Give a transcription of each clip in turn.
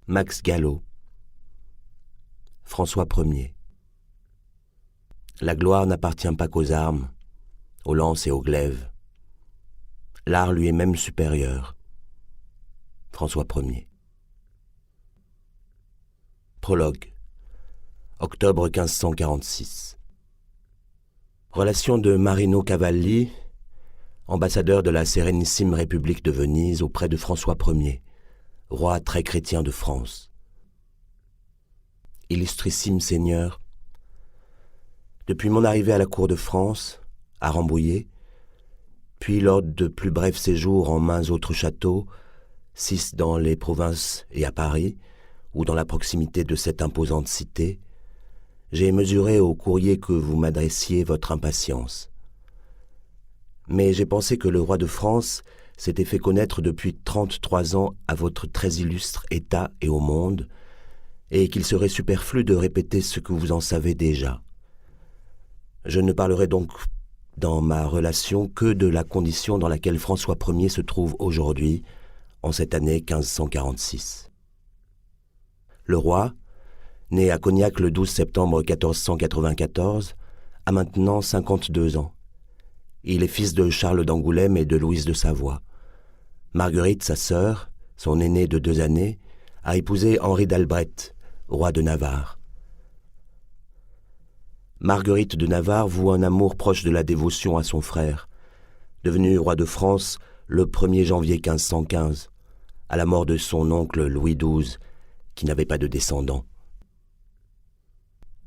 Max Gallo. François Ier. La gloire n'appartient pas qu'aux armes, aux lances et aux glaives. L'art lui est même supérieur. François Ier. Prologue. Octobre 1546. Relation de Marino Cavalli, ambassadeur de la Sérénissime République de Venise auprès de François Ier, roi très chrétien de France. Illustrissime Seigneur, depuis mon arrivée à la cour de France, à Rambouillet, puis lors de plus brefs séjours en maints autres châteaux, 6 dans les provinces et à Paris, ou dans la proximité de cette imposante cité, j'ai mesuré au courrier que vous m'adressiez votre impatience. Mais j'ai pensé que le roi de France s'était fait connaître depuis 33 ans à votre très illustre État et au monde, et qu'il serait superflu de répéter ce que vous en savez déjà. Je ne parlerai donc dans ma relation que de la condition dans laquelle François Ier se trouve aujourd'hui, en cette année 1546. Le roi, né à Cognac le 12 septembre 1494, a maintenant 52 ans. Il est fils de Charles d'Angoulême et de Louise de Savoie. Marguerite, sa sœur, son aînée de 2 années, a épousé Henri d'Albret, roi de Navarre. Marguerite de Navarre voue un amour proche de la dévotion à son frère, devenu roi de France le 1er janvier 1515, à la mort de son oncle Louis XII, qui n'avait pas de descendants.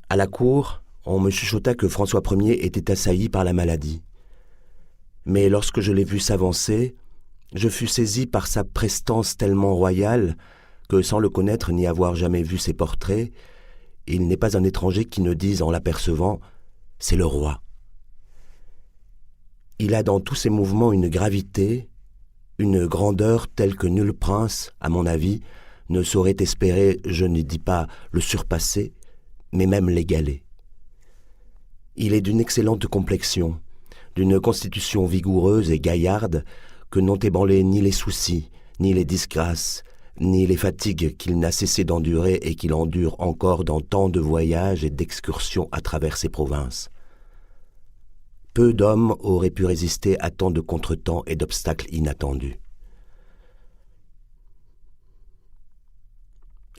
À la cour, on me chuchota que François Ier était assailli par la maladie. Mais lorsque je l'ai vu s'avancer, je fus saisi par sa prestance tellement royale que, sans le connaître ni avoir jamais vu ses portraits, il n'est pas un étranger qui ne dise en l'apercevant « c'est le roi ». Il a dans tous ses mouvements une gravité, une grandeur telle que nul prince, à mon avis, ne saurait espérer, je ne dis pas le surpasser, mais même l'égaler. Il est d'une excellente complexion, d'une constitution vigoureuse et gaillarde que n'ont ébranlé ni les soucis, ni les disgrâces, ni les fatigues qu'il n'a cessé d'endurer et qu'il endure encore dans tant de voyages et d'excursions à travers ses provinces. Peu d'hommes auraient pu résister à tant de contretemps et d'obstacles inattendus.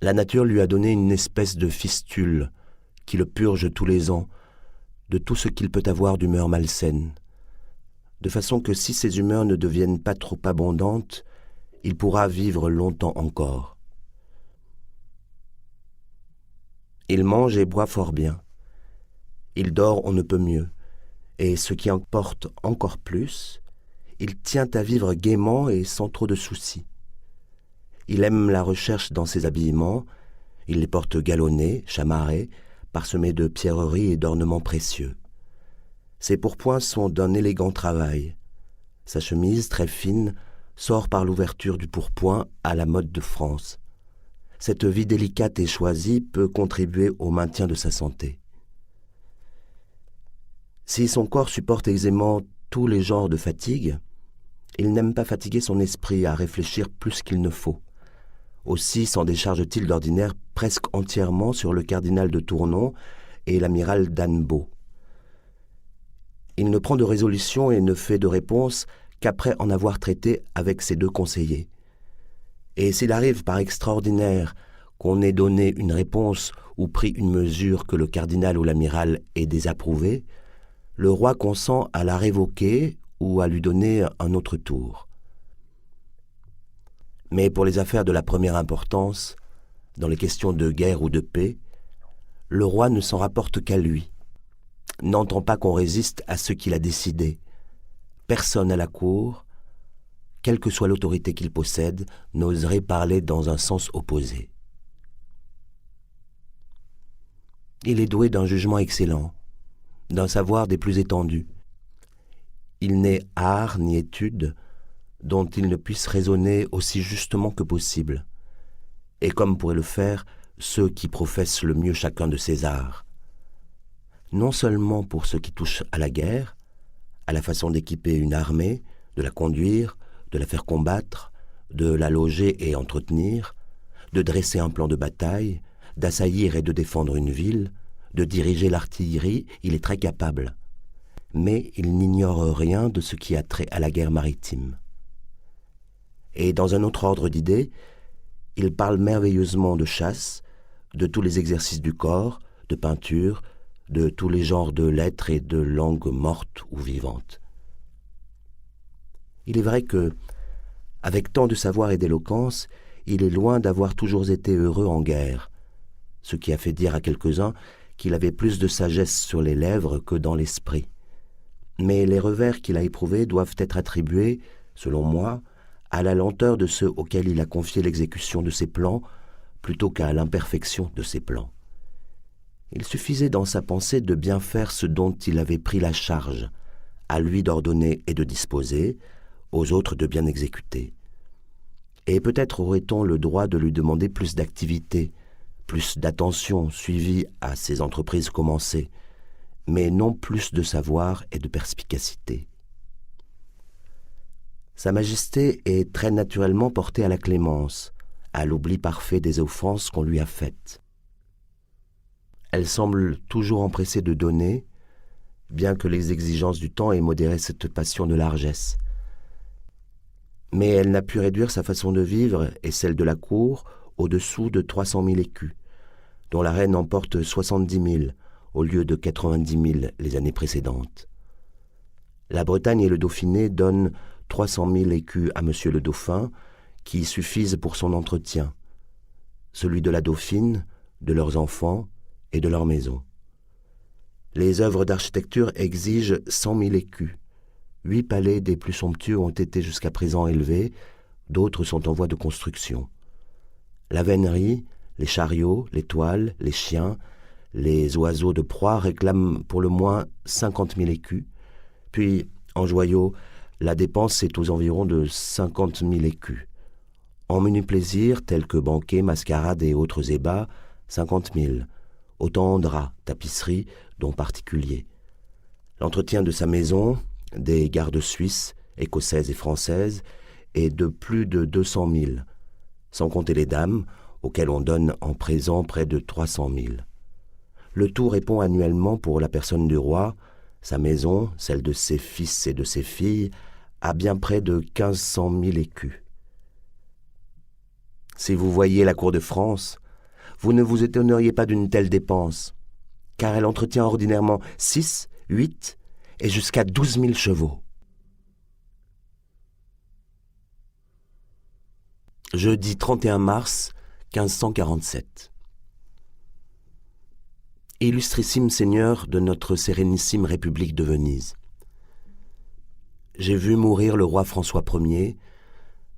La nature lui a donné une espèce de fistule qui le purge tous les ans de tout ce qu'il peut avoir d'humeur malsaine, de façon que si ses humeurs ne deviennent pas trop abondantes, il pourra vivre longtemps encore. Il mange et boit fort bien. Il dort on ne peut mieux, et ce qui importe encore plus, il tient à vivre gaiement et sans trop de soucis. Il aime la recherche dans ses habillements, il les porte galonnés, chamarrés, parsemés de pierreries et d'ornements précieux. Ses pourpoints sont d'un élégant travail. Sa chemise, très fine, sort par l'ouverture du pourpoint à la mode de France. Cette vie délicate et choisie peut contribuer au maintien de sa santé. Si son corps supporte aisément tous les genres de fatigue, il n'aime pas fatiguer son esprit à réfléchir plus qu'il ne faut. Aussi s'en décharge-t-il d'ordinaire presque entièrement sur le cardinal de Tournon et l'amiral d'Annebault. Il ne prend de résolution et ne fait de réponse qu'après en avoir traité avec ses 2 conseillers. Et s'il arrive par extraordinaire qu'on ait donné une réponse ou pris une mesure que le cardinal ou l'amiral ait désapprouvée, le roi consent à la révoquer ou à lui donner un autre tour. Mais pour les affaires de la première importance, dans les questions de guerre ou de paix, le roi ne s'en rapporte qu'à lui, n'entend pas qu'on résiste à ce qu'il a décidé. Personne à la cour, quelle que soit l'autorité qu'il possède, n'oserait parler dans un sens opposé. Il est doué d'un jugement excellent, d'un savoir des plus étendus. Il n'est art ni étude dont il ne puisse raisonner aussi justement que possible, et comme pourraient le faire ceux qui professent le mieux chacun de ces arts. Non seulement pour ce qui touche à la guerre, à la façon d'équiper une armée, de la conduire, de la faire combattre, de la loger et entretenir, de dresser un plan de bataille, d'assaillir et de défendre une ville, de diriger l'artillerie, il est très capable. Mais il n'ignore rien de ce qui a trait à la guerre maritime. Et dans un autre ordre d'idées, il parle merveilleusement de chasse, de tous les exercices du corps, de peinture, de tous les genres de lettres et de langues mortes ou vivantes. Il est vrai que, avec tant de savoir et d'éloquence, il est loin d'avoir toujours été heureux en guerre, ce qui a fait dire à quelques-uns qu'il avait plus de sagesse sur les lèvres que dans l'esprit. Mais les revers qu'il a éprouvés doivent être attribués, selon moi, à la lenteur de ceux auxquels il a confié l'exécution de ses plans, plutôt qu'à l'imperfection de ses plans. Il suffisait dans sa pensée de bien faire ce dont il avait pris la charge, à lui d'ordonner et de disposer, aux autres de bien exécuter. Et peut-être aurait-on le droit de lui demander plus d'activité, plus d'attention suivie à ses entreprises commencées, mais non plus de savoir et de perspicacité. Sa Majesté est très naturellement portée à la clémence, à l'oubli parfait des offenses qu'on lui a faites. Elle semble toujours empressée de donner, bien que les exigences du temps aient modéré cette passion de largesse. Mais elle n'a pu réduire sa façon de vivre et celle de la cour au-dessous de 300 000 écus, dont la reine emporte 70 000 au lieu de 90 000 les années précédentes. La Bretagne et le Dauphiné donnent 300 000 écus à Monsieur le Dauphin, qui suffisent pour son entretien, celui de la Dauphine, de leurs enfants et de leur maison. Les œuvres d'architecture exigent 100 000 écus. 8 palais des plus somptueux ont été jusqu'à présent élevés, d'autres sont en voie de construction. La vénerie, les chariots, les toiles, les chiens, les oiseaux de proie réclament pour le moins 50 000 écus, puis, en joyaux, la dépense est aux environs de 50 000 écus. En menus plaisirs, tels que banquets, mascarades et autres ébats, 50 000. Autant en draps, tapisseries, dont particuliers. L'entretien de sa maison, des gardes suisses, écossaises et françaises, est de plus de 200 000, sans compter les dames, auxquelles on donne en présent près de 300 000. Le tout répond annuellement pour la personne du roi, sa maison, celle de ses fils et de ses filles, à bien près de 1500 000 écus. Si vous voyiez la cour de France, vous ne vous étonneriez pas d'une telle dépense, car elle entretient ordinairement 6, 8 et jusqu'à 12 000 chevaux. Jeudi 31 mars 1547. Illustrissime Seigneur de notre sérénissime République de Venise. J'ai vu mourir le roi François Ier,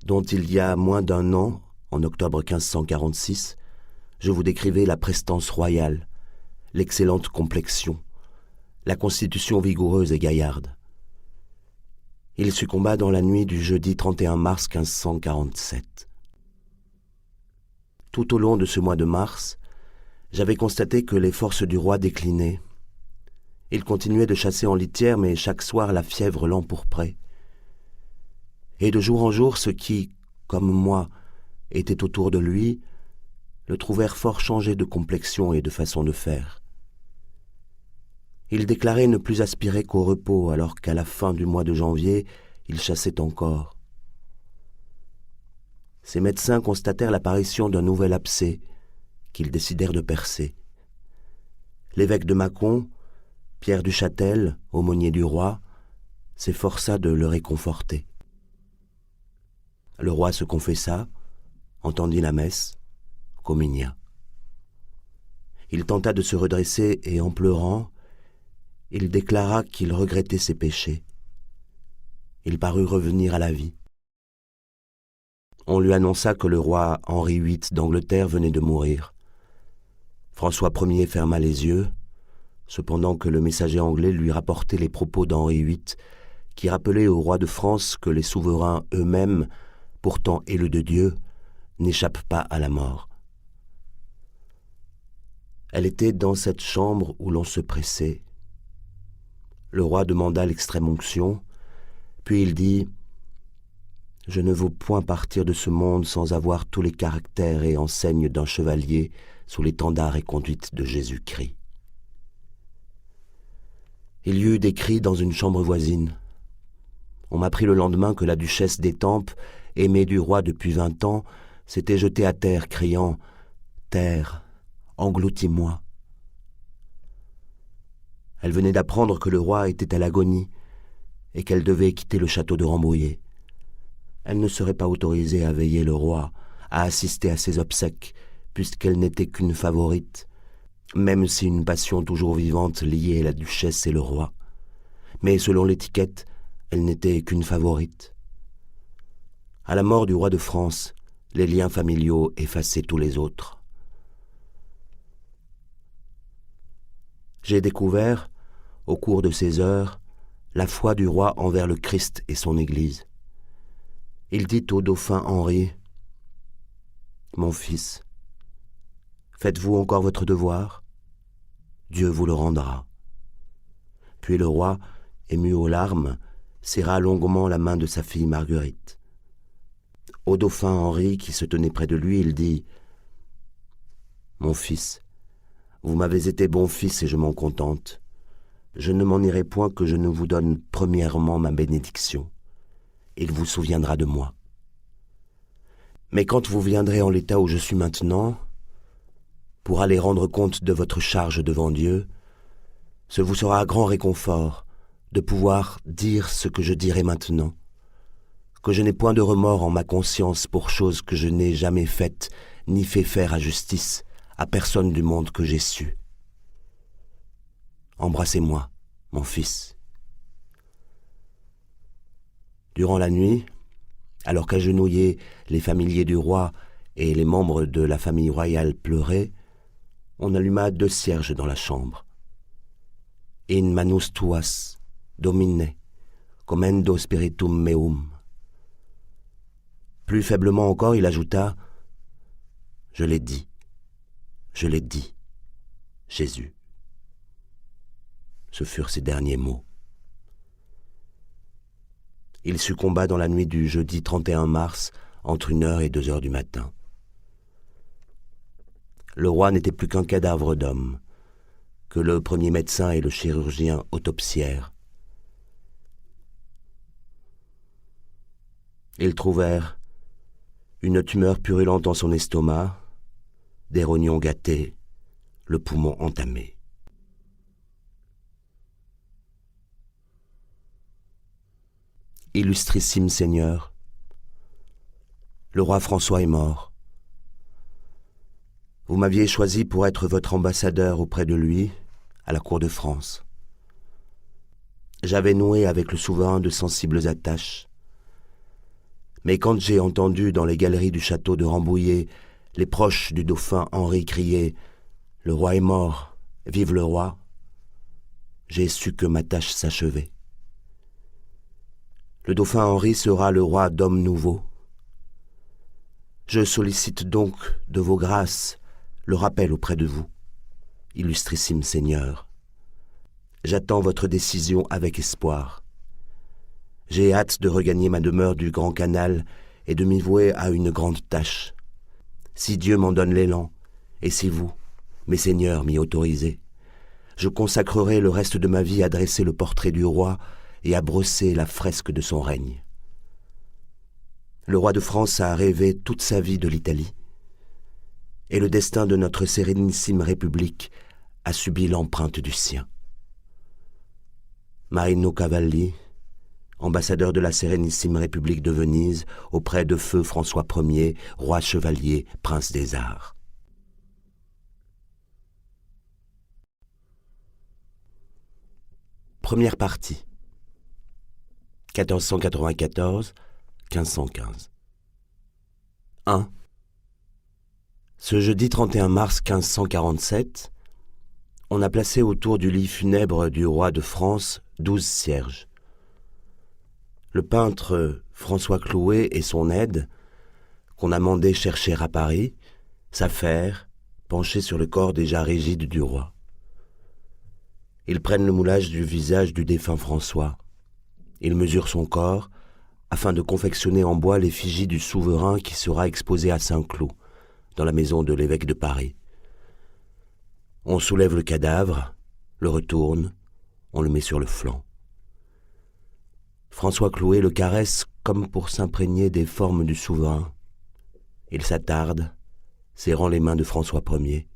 dont il y a moins d'un an, en octobre 1546, je vous décrivais la prestance royale, l'excellente complexion, la constitution vigoureuse et gaillarde. Il succomba dans la nuit du jeudi 31 mars 1547. Tout au long de ce mois de mars, j'avais constaté que les forces du roi déclinaient. Il continuait de chasser en litière, mais chaque soir la fièvre l'empourprait. Et de jour en jour, ceux qui, comme moi, étaient autour de lui, le trouvèrent fort changé de complexion et de façon de faire. Il déclarait ne plus aspirer qu'au repos, alors qu'à la fin du mois de janvier, il chassait encore. Ses médecins constatèrent l'apparition d'un nouvel abcès, qu'ils décidèrent de percer. L'évêque de Mâcon, Pierre du Châtel, aumônier du roi, s'efforça de le réconforter. Le roi se confessa, entendit la messe, communia. Il tenta de se redresser et, en pleurant, il déclara qu'il regrettait ses péchés. Il parut revenir à la vie. On lui annonça que le roi Henri VIII d'Angleterre venait de mourir. François Ier ferma les yeux, cependant que le messager anglais lui rapportait les propos d'Henri VIII, qui rappelait au roi de France que les souverains eux-mêmes, pourtant élus de Dieu, n'échappent pas à la mort. Elle était dans cette chambre où l'on se pressait. Le roi demanda l'extrême-onction, puis il dit Je ne veux point partir de ce monde sans avoir tous les caractères et enseignes d'un chevalier sous l'étendard et conduite de Jésus-Christ. » Il y eut des cris dans une chambre voisine. On m'apprit le lendemain que la duchesse d'Étampes, aimée du roi depuis 20 ans, s'était jetée à terre, criant « Terre, engloutis-moi !» Elle venait d'apprendre que le roi était à l'agonie et qu'elle devait quitter le château de Rambouillet. Elle ne serait pas autorisée à veiller le roi, à assister à ses obsèques, puisqu'elle n'était qu'une favorite, même si une passion toujours vivante liait la duchesse et le roi. Mais selon l'étiquette, elle n'était qu'une favorite. À la mort du roi de France, les liens familiaux effaçaient tous les autres. J'ai découvert, au cours de ces heures, la foi du roi envers le Christ et son Église. Il dit au dauphin Henri : « Mon fils, faites-vous encore votre devoir ? Dieu vous le rendra. » Puis le roi, ému aux larmes, serra longuement la main de sa fille Marguerite. Au dauphin Henri, qui se tenait près de lui, il dit : « Mon fils, vous m'avez été bon fils et je m'en contente. Je ne m'en irai point que je ne vous donne premièrement ma bénédiction. Il vous souviendra de moi. Mais quand vous viendrez en l'état où je suis maintenant, pour aller rendre compte de votre charge devant Dieu, ce vous sera un grand réconfort de pouvoir dire ce que je dirai maintenant, que je n'ai point de remords en ma conscience pour choses que je n'ai jamais faites ni fait faire à justice à personne du monde que j'ai su. Embrassez-moi, mon fils. » Durant la nuit, alors qu'agenouillés les familiers du roi et les membres de la famille royale pleuraient, on alluma 2 cierges dans la chambre. « In manus tuas, Domine, commendo spiritum meum. » Plus faiblement encore, il ajouta : « Je l'ai dit, Jésus. » Ce furent ses derniers mots. Il succomba dans la nuit du jeudi 31 mars, entre 1h et 2h du matin. Le roi n'était plus qu'un cadavre d'homme, que le premier médecin et le chirurgien autopsièrent. Ils trouvèrent une tumeur purulente en son estomac, des rognons gâtés, le poumon entamé. Illustrissime Seigneur, le roi François est mort. Vous m'aviez choisi pour être votre ambassadeur auprès de lui, à la cour de France. J'avais noué avec le souverain de sensibles attaches. Mais quand j'ai entendu dans les galeries du château de Rambouillet les proches du dauphin Henri crier « Le roi est mort, vive le roi !» j'ai su que ma tâche s'achevait. Le dauphin Henri sera le roi d'hommes nouveaux. Je sollicite donc de vos grâces le rappel auprès de vous, illustrissime Seigneur. J'attends votre décision avec espoir. J'ai hâte de regagner ma demeure du Grand Canal et de m'y vouer à une grande tâche. Si Dieu m'en donne l'élan, et si vous, mes seigneurs, m'y autorisez, je consacrerai le reste de ma vie à dresser le portrait du roi et à brosser la fresque de son règne. Le roi de France a rêvé toute sa vie de l'Italie, et le destin de notre sérénissime République a subi l'empreinte du sien. Marino Cavalli, ambassadeur de la sérénissime République de Venise auprès de feu François Ier, roi chevalier, prince des arts. Première partie. 1494-1515. 1. Ce jeudi 31 mars 1547, on a placé autour du lit funèbre du roi de France 12 cierges. Le peintre François Clouet et son aide, qu'on a mandé chercher à Paris, s'affairent, penchés sur le corps déjà rigide du roi. Ils prennent le moulage du visage du défunt François. Ils mesurent son corps, afin de confectionner en bois l'effigie du souverain qui sera exposée à Saint-Cloud, dans la maison de l'évêque de Paris. On soulève le cadavre, le retourne, on le met sur le flanc. François Clouet le caresse comme pour s'imprégner des formes du souverain. Il s'attarde, serrant les mains de François Ier.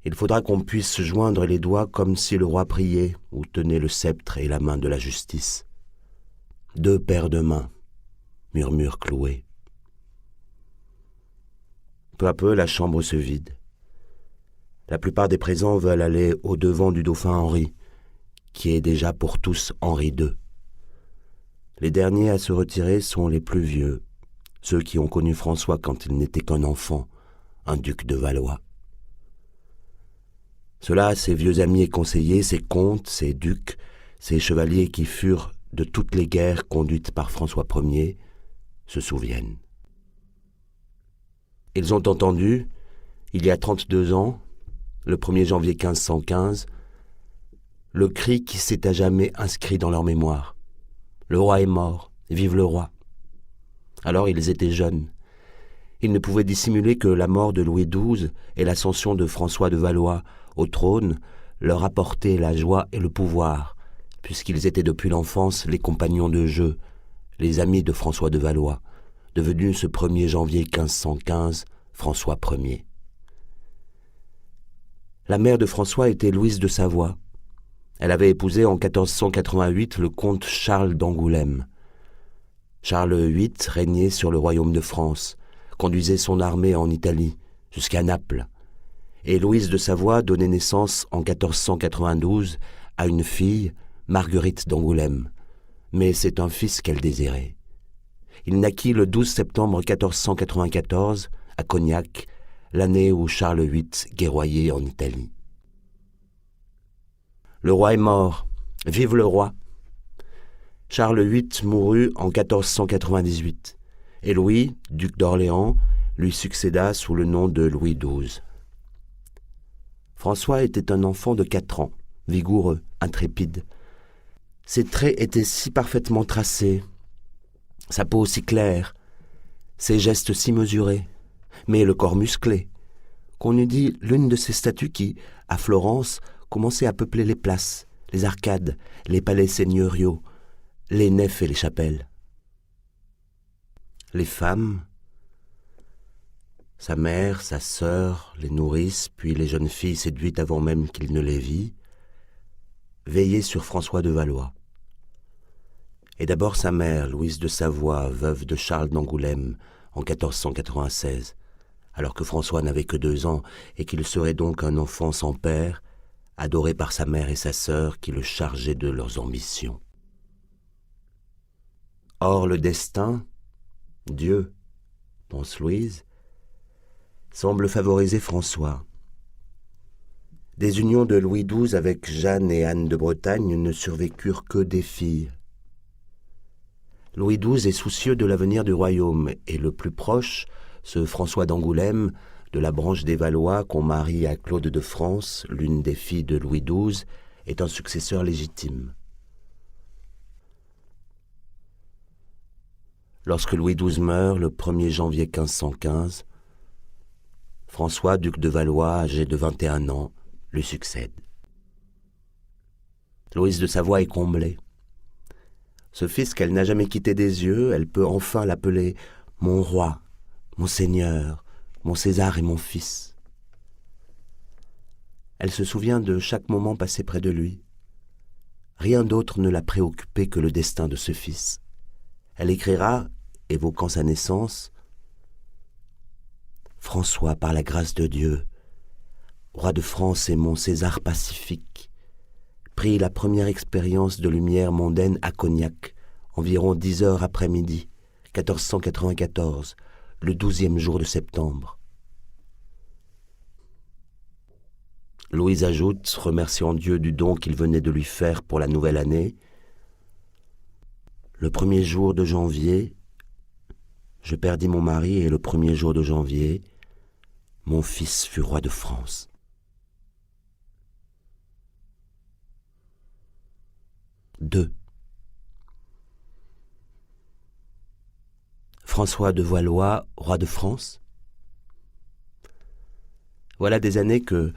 Il faudra qu'on puisse se joindre les doigts comme si le roi priait ou tenait le sceptre et la main de la justice. 2 paires de mains, murmure Clouet. Peu à peu, la chambre se vide. La plupart des présents veulent aller au-devant du dauphin Henri, qui est déjà pour tous Henri II. Les derniers à se retirer sont les plus vieux, ceux qui ont connu François quand il n'était qu'un enfant, un duc de Valois. Ceux-là, ses vieux amis et conseillers, ses comtes, ses ducs, ses chevaliers qui furent de toutes les guerres conduites par François Ier, se souviennent. Ils ont entendu, il y a 32 ans, le 1er janvier 1515, le cri qui s'est à jamais inscrit dans leur mémoire. Le roi est mort, vive le roi. Alors ils étaient jeunes. Ils ne pouvaient dissimuler que la mort de Louis XII et l'ascension de François de Valois au trône leur apportaient la joie et le pouvoir, puisqu'ils étaient depuis l'enfance les compagnons de jeu, les amis de François de Valois, devenu ce 1er janvier 1515 François Ier. La mère de François était Louise de Savoie. Elle avait épousé en 1488 le comte Charles d'Angoulême. Charles VIII régnait sur le royaume de France, conduisait son armée en Italie, jusqu'à Naples, et Louise de Savoie donnait naissance en 1492 à une fille, Marguerite d'Angoulême, mais c'est un fils qu'elle désirait. Il naquit le 12 septembre 1494 à Cognac, l'année où Charles VIII guerroyait en Italie. Le roi est mort, vive le roi. Charles VIII mourut en 1498, et Louis, duc d'Orléans, lui succéda sous le nom de Louis XII. François était un enfant de 4 ans, vigoureux, intrépide. Ses traits étaient si parfaitement tracés, sa peau si claire, ses gestes si mesurés, mais le corps musclé, qu'on eût dit l'une de ces statues qui, à Florence, commençaient à peupler les places, les arcades, les palais seigneuriaux, les nefs et les chapelles. Les femmes, sa mère, sa sœur, les nourrices, puis les jeunes filles séduites avant même qu'il ne les vît, veillaient sur François de Valois. Et d'abord sa mère, Louise de Savoie, veuve de Charles d'Angoulême, en 1496, alors que François n'avait que 2 ans et qu'il serait donc un enfant sans père, adoré par sa mère et sa sœur qui le chargeaient de leurs ambitions. Or le destin, Dieu, pense Louise, semble favoriser François. Des unions de Louis XII avec Jeanne et Anne de Bretagne ne survécurent que des filles. Louis XII est soucieux de l'avenir du royaume, et le plus proche, ce François d'Angoulême, de la branche des Valois qu'on marie à Claude de France, l'une des filles de Louis XII, est un successeur légitime. Lorsque Louis XII meurt le 1er janvier 1515, François, duc de Valois, âgé de 21 ans, lui succède. Louise de Savoie est comblée. Ce fils qu'elle n'a jamais quitté des yeux, elle peut enfin l'appeler « mon roi, mon seigneur, mon César et mon fils ». Elle se souvient de chaque moment passé près de lui. Rien d'autre ne l'a préoccupée que le destin de ce fils. Elle écrira, évoquant sa naissance, « François, par la grâce de Dieu, roi de France et mon César pacifique, prit la première expérience de lumière mondaine à Cognac, environ 10 heures après-midi, 1494, le 12e jour de septembre. » Louise ajoute, remerciant Dieu du don qu'il venait de lui faire pour la nouvelle année, « Le 1er jour de janvier, je perdis mon mari et le 1er jour de janvier, mon fils fut roi de France. » 2. François de Valois, roi de France. Voilà des années que,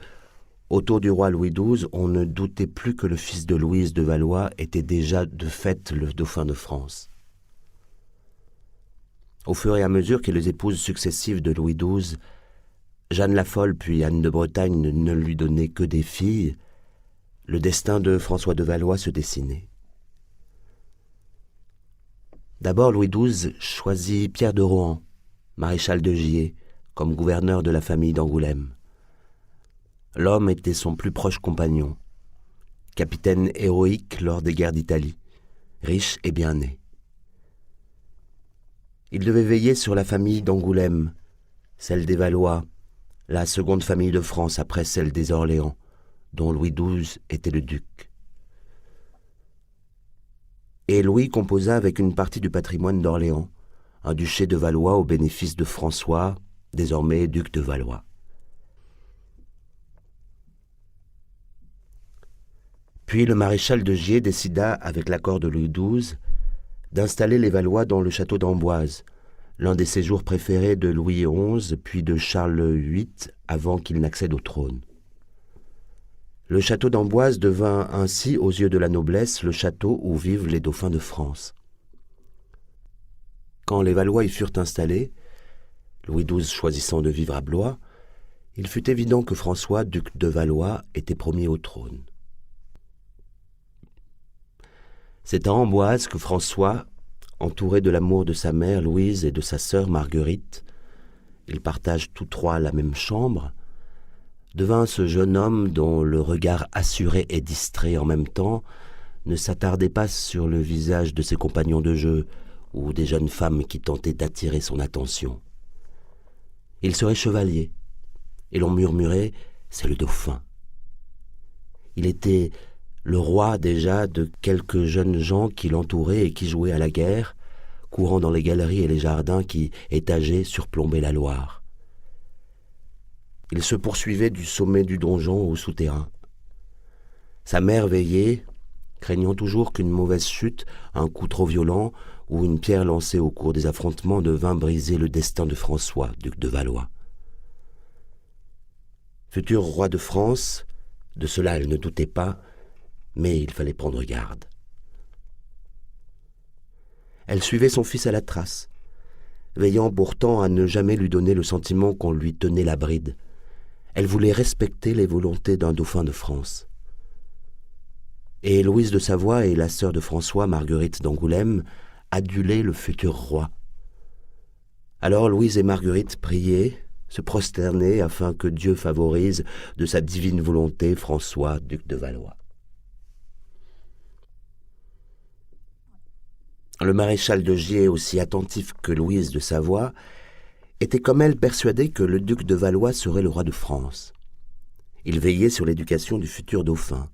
autour du roi Louis XII, on ne doutait plus que le fils de Louise de Valois était déjà de fait le dauphin de France. Au fur et à mesure que les épouses successives de Louis XII, Jeanne la Folle puis Anne de Bretagne ne lui donnaient que des filles, le destin de François de Valois se dessinait. D'abord, Louis XII choisit Pierre de Rohan, maréchal de Gier, comme gouverneur de la famille d'Angoulême. L'homme était son plus proche compagnon, capitaine héroïque lors des guerres d'Italie, riche et bien né. Il devait veiller sur la famille d'Angoulême, celle des Valois, la seconde famille de France après celle des Orléans, dont Louis XII était le duc. Et Louis composa avec une partie du patrimoine d'Orléans, un duché de Valois au bénéfice de François, désormais duc de Valois. Puis le maréchal de Gier décida, avec l'accord de Louis XII, d'installer les Valois dans le château d'Amboise, l'un des séjours préférés de Louis XI puis de Charles VIII avant qu'il n'accède au trône. Le château d'Amboise devint ainsi, aux yeux de la noblesse, le château où vivent les dauphins de France. Quand les Valois y furent installés, Louis XII choisissant de vivre à Blois, il fut évident que François, duc de Valois, était promis au trône. C'est à Amboise que François, entouré de l'amour de sa mère Louise et de sa sœur Marguerite, ils partagent tous trois la même chambre, devint ce jeune homme dont le regard assuré et distrait en même temps ne s'attardait pas sur le visage de ses compagnons de jeu ou des jeunes femmes qui tentaient d'attirer son attention. Il serait chevalier, et l'on murmurait « c'est le dauphin ». Il était le roi déjà de quelques jeunes gens qui l'entouraient et qui jouaient à la guerre, courant dans les galeries et les jardins qui, étagés, surplombaient la Loire. Il se poursuivait du sommet du donjon au souterrain. Sa mère veillait, craignant toujours qu'une mauvaise chute, un coup trop violent ou une pierre lancée au cours des affrontements ne vînt briser le destin de François, duc de Valois. Futur roi de France, de cela elle ne doutait pas, mais il fallait prendre garde. Elle suivait son fils à la trace, veillant pourtant à ne jamais lui donner le sentiment qu'on lui tenait la bride. Elle voulait respecter les volontés d'un dauphin de France. Et Louise de Savoie et la sœur de François, Marguerite d'Angoulême, adulaient le futur roi. Alors Louise et Marguerite priaient, se prosternaient afin que Dieu favorise de sa divine volonté François, duc de Valois. Le maréchal de Gier, aussi attentif que Louise de Savoie, était comme elle persuadé que le duc de Valois serait le roi de France. Il veillait sur l'éducation du futur dauphin.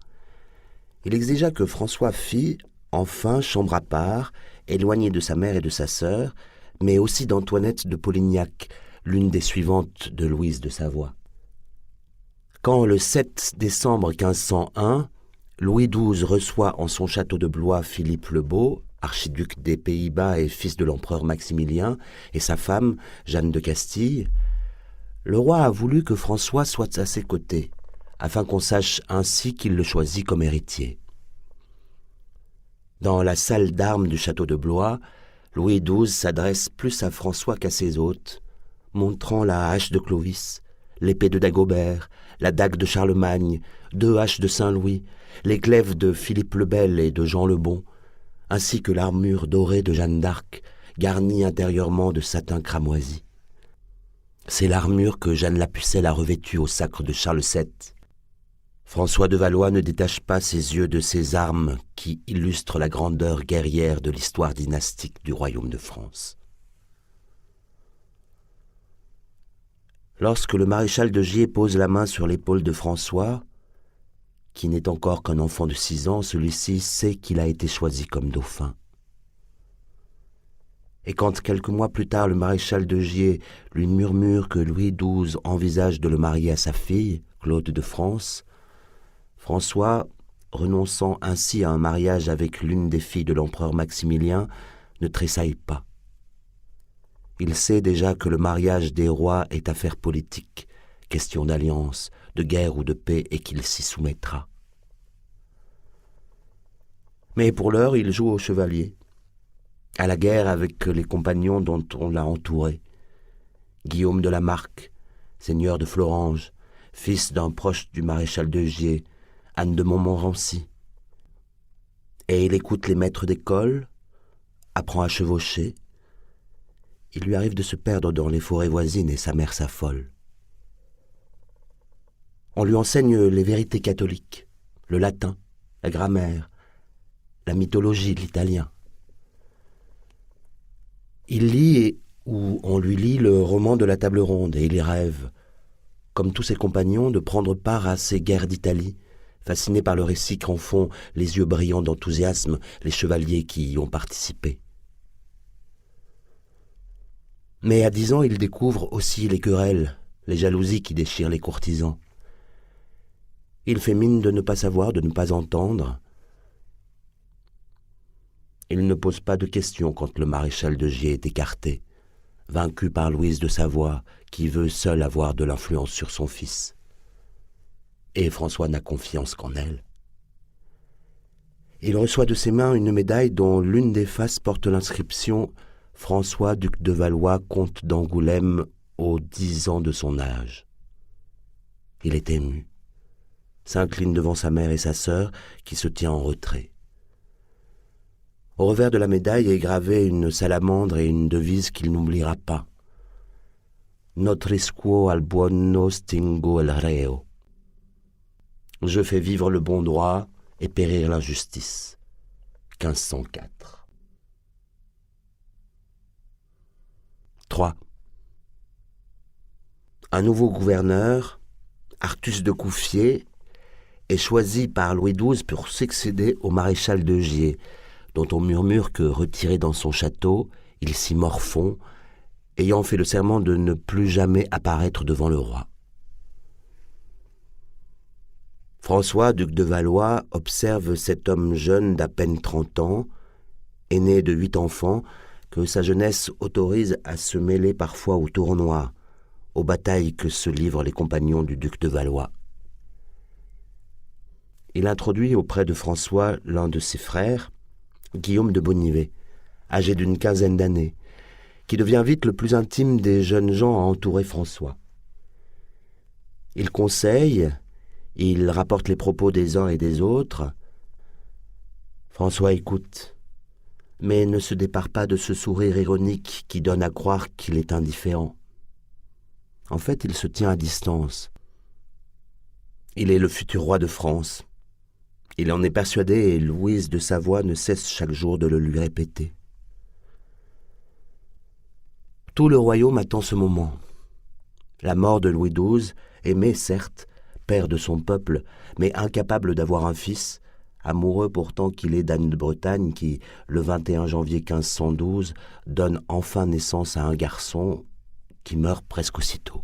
Il exigea que François fît, enfin, chambre à part, éloignée de sa mère et de sa sœur, mais aussi d'Antoinette de Polignac, l'une des suivantes de Louise de Savoie. Quand, le 7 décembre 1501, Louis XII reçoit en son château de Blois Philippe le Beau, archiduc des Pays-Bas et fils de l'empereur Maximilien, et sa femme, Jeanne de Castille, le roi a voulu que François soit à ses côtés, afin qu'on sache ainsi qu'il le choisit comme héritier. Dans la salle d'armes du château de Blois, Louis XII s'adresse plus à François qu'à ses hôtes, montrant la hache de Clovis, l'épée de Dagobert, la dague de Charlemagne, 2 haches de Saint-Louis, les glaives de Philippe le Bel et de Jean le Bon, ainsi que l'armure dorée de Jeanne d'Arc, garnie intérieurement de satin cramoisi. C'est l'armure que Jeanne la Pucelle a revêtue au sacre de Charles VII. François de Valois ne détache pas ses yeux de ces armes qui illustrent la grandeur guerrière de l'histoire dynastique du royaume de France. Lorsque le maréchal de Gier pose la main sur l'épaule de François, qui n'est encore qu'un enfant de 6 ans, celui-ci sait qu'il a été choisi comme dauphin. Et quand quelques mois plus tard le maréchal de Gier lui murmure que Louis XII envisage de le marier à sa fille, Claude de France, François, renonçant ainsi à un mariage avec l'une des filles de l'empereur Maximilien, ne tressaille pas. Il sait déjà que le mariage des rois est affaire politique, question d'alliance, de guerre ou de paix, et qu'il s'y soumettra. Mais pour l'heure, il joue au chevalier, à la guerre avec les compagnons dont on l'a entouré. Guillaume de la Marque, seigneur de Florange, fils d'un proche du maréchal de Gier, Anne de Montmorency. Et il écoute les maîtres d'école, apprend à chevaucher. Il lui arrive de se perdre dans les forêts voisines et sa mère s'affole. On lui enseigne les vérités catholiques, le latin, la grammaire, la mythologie, l'italien. Il lit ou on lui lit le roman de la Table ronde et il y rêve, comme tous ses compagnons, de prendre part à ces guerres d'Italie, fasciné par le récit qu'en font les yeux brillants d'enthousiasme les chevaliers qui y ont participé. Mais à 10 ans, il découvre aussi les querelles, les jalousies qui déchirent les courtisans. Il fait mine de ne pas savoir, de ne pas entendre. Il ne pose pas de questions quand le maréchal de Gier est écarté, vaincu par Louise de Savoie, qui veut seule avoir de l'influence sur son fils. Et François n'a confiance qu'en elle. Il reçoit de ses mains une médaille dont l'une des faces porte l'inscription « François, duc de Valois, comte d'Angoulême, aux 10 ans de son âge ». Il est ému, s'incline devant sa mère et sa sœur, qui se tient en retrait. Au revers de la médaille est gravée une salamandre et une devise qu'il n'oubliera pas. « Notrisquo al buono stingo el reo » Je fais vivre le bon droit et périr l'injustice. 1504. 3. Un nouveau gouverneur, Artus de Couffier, est choisi par Louis XII pour succéder au maréchal de Gier, dont on murmure que, retiré dans son château, il s'y morfond, ayant fait le serment de ne plus jamais apparaître devant le roi. François, duc de Valois, observe cet homme jeune d'à peine 30 ans, aîné de 8 enfants, que sa jeunesse autorise à se mêler parfois aux tournois, aux batailles que se livrent les compagnons du duc de Valois. Il introduit auprès de François l'un de ses frères, Guillaume de Bonnivet, âgé d'une 15aine d'années, qui devient vite le plus intime des jeunes gens à entourer François. Il conseille, il rapporte les propos des uns et des autres. François écoute, mais ne se départ pas de ce sourire ironique qui donne à croire qu'il est indifférent. En fait, il se tient à distance. Il est le futur roi de France. Il en est persuadé et Louise de Savoie ne cesse chaque jour de le lui répéter. Tout le royaume attend ce moment. La mort de Louis XII, aimé certes, père de son peuple, mais incapable d'avoir un fils, amoureux pourtant qu'il est d'Anne de Bretagne qui, le 21 janvier 1512, donne enfin naissance à un garçon qui meurt presque aussitôt.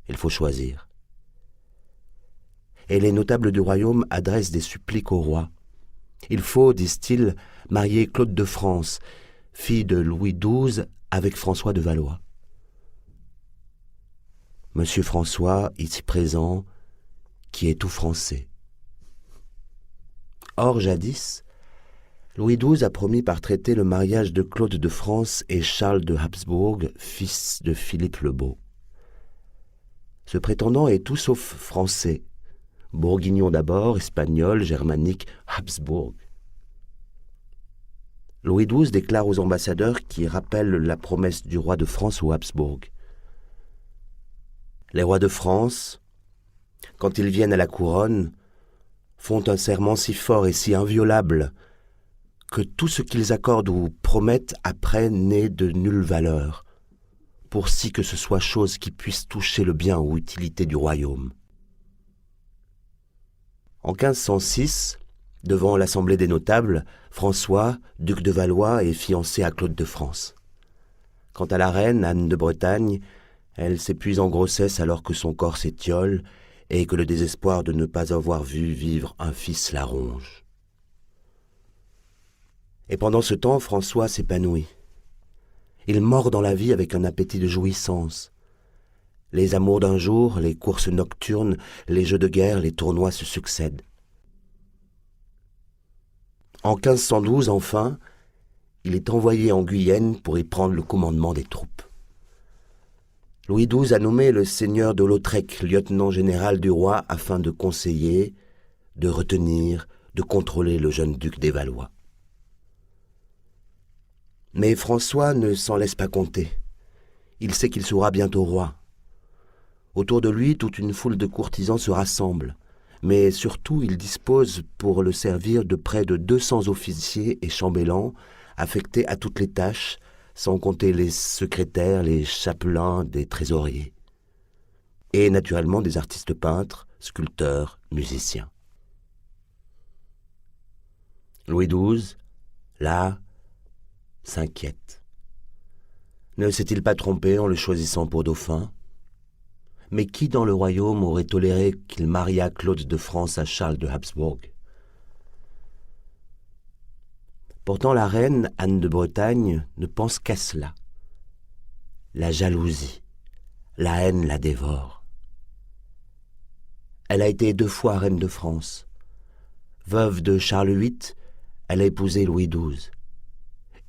Il faut choisir. Et les notables du royaume adressent des suppliques au roi. Il faut, disent-ils, marier Claude de France, fille de Louis XII, avec François de Valois. Monsieur François, ici présent, qui est tout français. Or, jadis, Louis XII a promis par traité le mariage de Claude de France et Charles de Habsbourg, fils de Philippe le Beau. Ce prétendant est tout sauf français, bourguignon d'abord, espagnol, germanique, Habsbourg. Louis XII déclare aux ambassadeurs qui rappellent la promesse du roi de France aux Habsbourg. Les rois de France, quand ils viennent à la couronne, font un serment si fort et si inviolable que tout ce qu'ils accordent ou promettent après n'est de nulle valeur, pour si que ce soit chose qui puisse toucher le bien ou utilité du royaume. En 1506, devant l'Assemblée des notables, François, duc de Valois, est fiancé à Claude de France. Quant à la reine, Anne de Bretagne, elle s'épuise en grossesse alors que son corps s'étiole et que le désespoir de ne pas avoir vu vivre un fils la ronge. Et pendant ce temps, François s'épanouit. Il mord dans la vie avec un appétit de jouissance. Les amours d'un jour, les courses nocturnes, les jeux de guerre, les tournois se succèdent. En 1512, enfin, il est envoyé en Guyenne pour y prendre le commandement des troupes. Louis XII a nommé le seigneur de Lautrec lieutenant général du roi afin de conseiller, de retenir, de contrôler le jeune duc des Valois. Mais François ne s'en laisse pas compter. Il sait qu'il sera bientôt roi. Autour de lui, toute une foule de courtisans se rassemble, mais surtout il dispose pour le servir de près de 200 officiers et chambellans affectés à toutes les tâches, sans compter les secrétaires, les chapelains, des trésoriers. Et naturellement des artistes peintres, sculpteurs, musiciens. Louis XII, là, s'inquiète. Ne s'est-il pas trompé en le choisissant pour dauphin ? Mais qui dans le royaume aurait toléré qu'il mariât Claude de France à Charles de Habsbourg ? Pourtant la reine Anne de Bretagne ne pense qu'à cela. La jalousie, la haine la dévore. Elle a été 2 fois reine de France. Veuve de Charles VIII, elle a épousé Louis XII.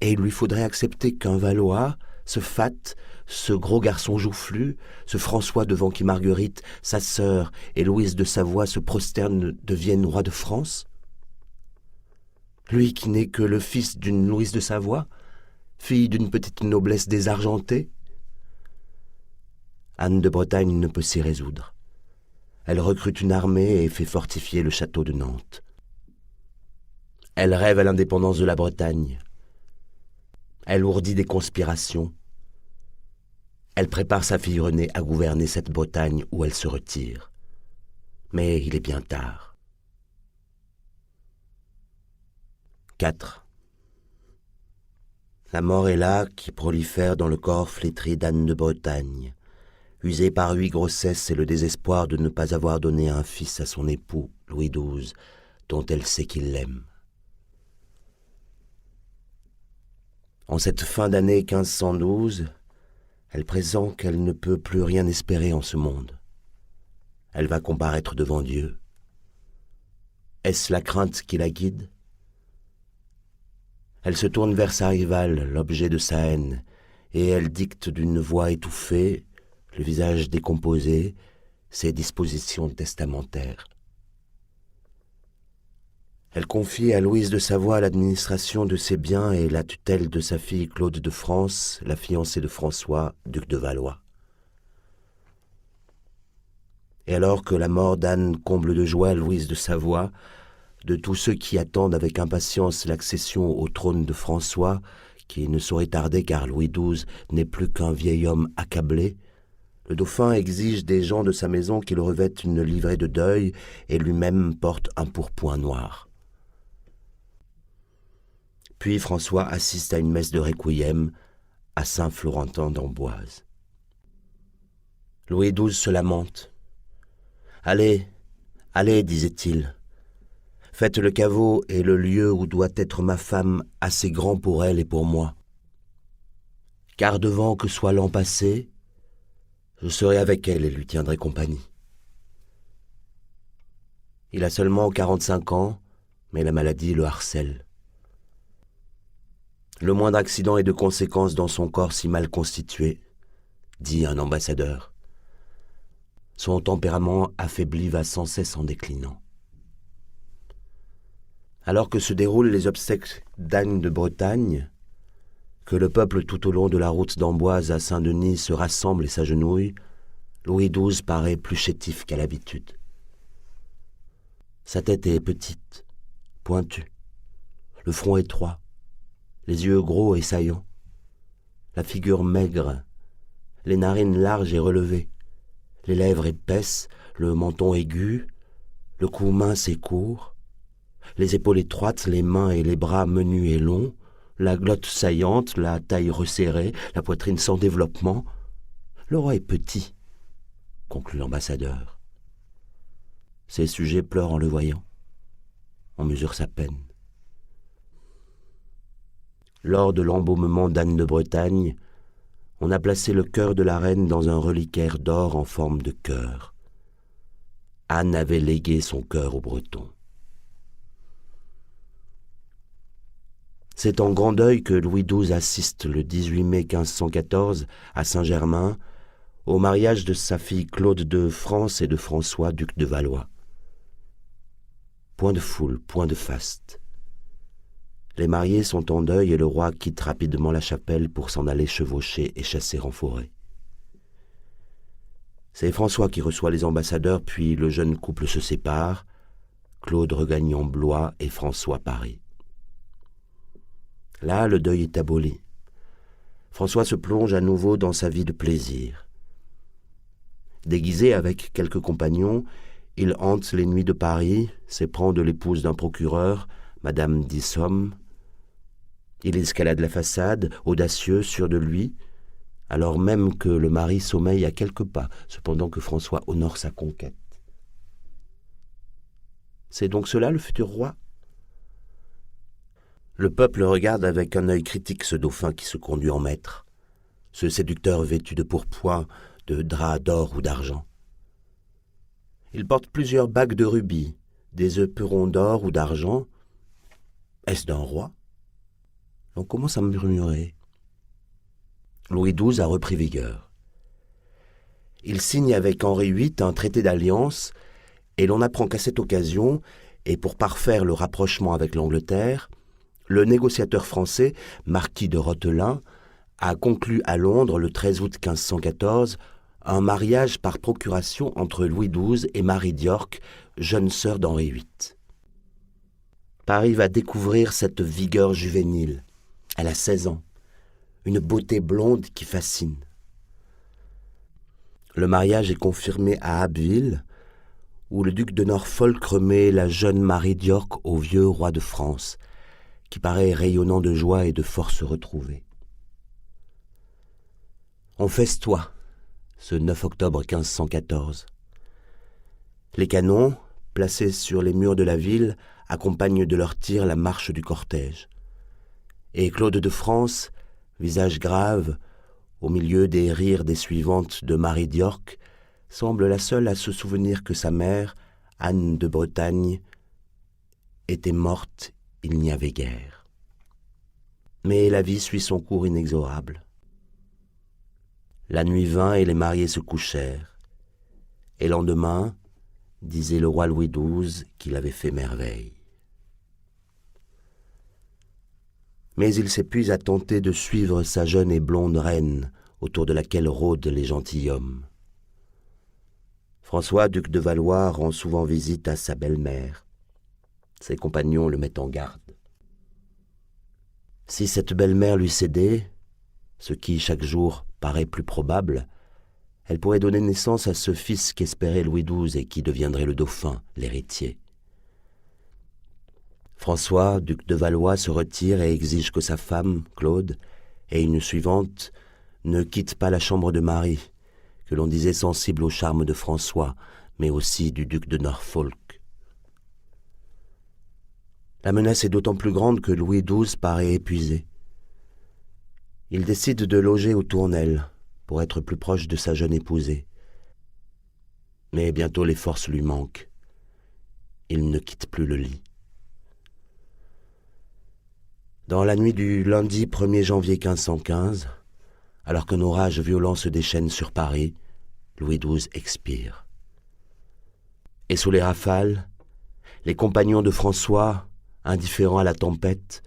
Et il lui faudrait accepter qu'un Valois, ce fat, ce gros garçon joufflu, ce François devant qui Marguerite, sa sœur et Louise de Savoie se prosternent, deviennent roi de France ? Lui qui n'est que le fils d'une Louise de Savoie, fille d'une petite noblesse désargentée ? Anne de Bretagne ne peut s'y résoudre. Elle recrute une armée et fait fortifier le château de Nantes. Elle rêve à l'indépendance de la Bretagne. Elle ourdit des conspirations. Elle prépare sa fille Renée à gouverner cette Bretagne où elle se retire. Mais il est bien tard. 4. La mort est là qui prolifère dans le corps flétri d'Anne de Bretagne, usée par 8 grossesses et le désespoir de ne pas avoir donné un fils à son époux, Louis XII, dont elle sait qu'il l'aime. En cette fin d'année 1512, elle pressent qu'elle ne peut plus rien espérer en ce monde. Elle va comparaître devant Dieu. Est-ce la crainte qui la guide ? Elle se tourne vers sa rivale, l'objet de sa haine, et elle dicte d'une voix étouffée, le visage décomposé, ses dispositions testamentaires. Elle confie à Louise de Savoie l'administration de ses biens et la tutelle de sa fille Claude de France, la fiancée de François, duc de Valois. Et alors que la mort d'Anne comble de joie Louise de Savoie, de tous ceux qui attendent avec impatience l'accession au trône de François, qui ne saurait tarder car Louis XII n'est plus qu'un vieil homme accablé, le dauphin exige des gens de sa maison qu'il revête une livrée de deuil et lui-même porte un pourpoint noir. Puis François assiste à une messe de requiem à Saint-Florentin d'Amboise. Louis XII se lamente. « Allez, allez, disait-il. Faites le caveau et le lieu où doit être ma femme assez grand pour elle et pour moi. Car devant que soit l'an passé, je serai avec elle et lui tiendrai compagnie. » Il a seulement 45 ans, mais la maladie le harcèle. Le moindre accident est de conséquence dans son corps si mal constitué, dit un ambassadeur. Son tempérament affaibli va sans cesse en déclinant. Alors que se déroulent les obsèques d'Anne de Bretagne, que le peuple tout au long de la route d'Amboise à Saint-Denis se rassemble et s'agenouille, Louis XII paraît plus chétif qu'à l'habitude. Sa tête est petite, pointue, le front étroit, les yeux gros et saillants, la figure maigre, les narines larges et relevées, les lèvres épaisses, le menton aigu, le cou mince et court, les épaules étroites, les mains et les bras menus et longs, la glotte saillante, la taille resserrée, la poitrine sans développement. Le roi est petit, conclut l'ambassadeur. Ses sujets pleurent en le voyant. On mesure sa peine. Lors de l'embaumement d'Anne de Bretagne, On a placé le cœur de la reine dans un reliquaire d'or en forme de cœur. Anne avait légué son cœur aux Bretons. C'est en grand deuil que Louis XII assiste le 18 mai 1514 à Saint-Germain au mariage de sa fille Claude de France et de François, duc de Valois. Point de foule, point de faste. Les mariés sont en deuil et le roi quitte rapidement la chapelle pour s'en aller chevaucher et chasser en forêt. C'est François qui reçoit les ambassadeurs, puis le jeune couple se sépare, Claude regagnant Blois et François Paris. Là, le deuil est aboli. François se plonge à nouveau dans sa vie de plaisir. Déguisé avec quelques compagnons, il hante les nuits de Paris, s'éprend de l'épouse d'un procureur, Madame d'Issomme. Il escalade la façade, audacieux, sûr de lui, alors même que le mari sommeille à quelques pas, cependant que François honore sa conquête. C'est donc cela le futur roi ? Le peuple regarde avec un œil critique ce dauphin qui se conduit en maître, ce séducteur vêtu de pourpoint, de drap d'or ou d'argent. Il porte plusieurs bagues de rubis, des éperons d'or ou d'argent. Est-ce d'un roi ? On commence à murmurer. Louis XII a repris vigueur. Il signe avec Henri VIII un traité d'alliance et l'on apprend qu'à cette occasion, et pour parfaire le rapprochement avec l'Angleterre, le négociateur français, marquis de Rothelin, a conclu à Londres le 13 août 1514 un mariage par procuration entre Louis XII et Marie d'York, jeune sœur d'Henri VIII. Paris va découvrir cette vigueur juvénile. Elle a 16 ans, une beauté blonde qui fascine. Le mariage est confirmé à Abbeville, où le duc de Norfolk remet la jeune Marie d'York au vieux roi de France, qui paraît rayonnant de joie et de force retrouvée. On festoie, ce 9 octobre 1514. Les canons, placés sur les murs de la ville, accompagnent de leurs tirs la marche du cortège. Et Claude de France, visage grave, au milieu des rires des suivantes de Marie d'York, semble la seule à se souvenir que sa mère, Anne de Bretagne, était morte, il n'y avait guère. Mais la vie suit son cours inexorable. La nuit vint et les mariés se couchèrent. Et lendemain, disait le roi Louis XII qu'il avait fait merveille. Mais il s'épuise à tenter de suivre sa jeune et blonde reine, autour de laquelle rôdent les gentilshommes. François, duc de Valois, rend souvent visite à sa belle-mère. Ses compagnons le mettent en garde. Si cette belle-mère lui cédait, ce qui chaque jour paraît plus probable, elle pourrait donner naissance à ce fils qu'espérait Louis XII et qui deviendrait le dauphin, l'héritier. François, duc de Valois, se retire et exige que sa femme, Claude, et une suivante ne quittent pas la chambre de Marie, que l'on disait sensible au charme de François, mais aussi du duc de Norfolk. La menace est d'autant plus grande que Louis XII paraît épuisé. Il décide de loger aux Tournelles pour être plus proche de sa jeune épousée. Mais bientôt les forces lui manquent. Il ne quitte plus le lit. Dans la nuit du lundi 1er janvier 1515, alors qu'un orage violent se déchaîne sur Paris, Louis XII expire. Et sous les rafales, les compagnons de François, indifférents à la tempête,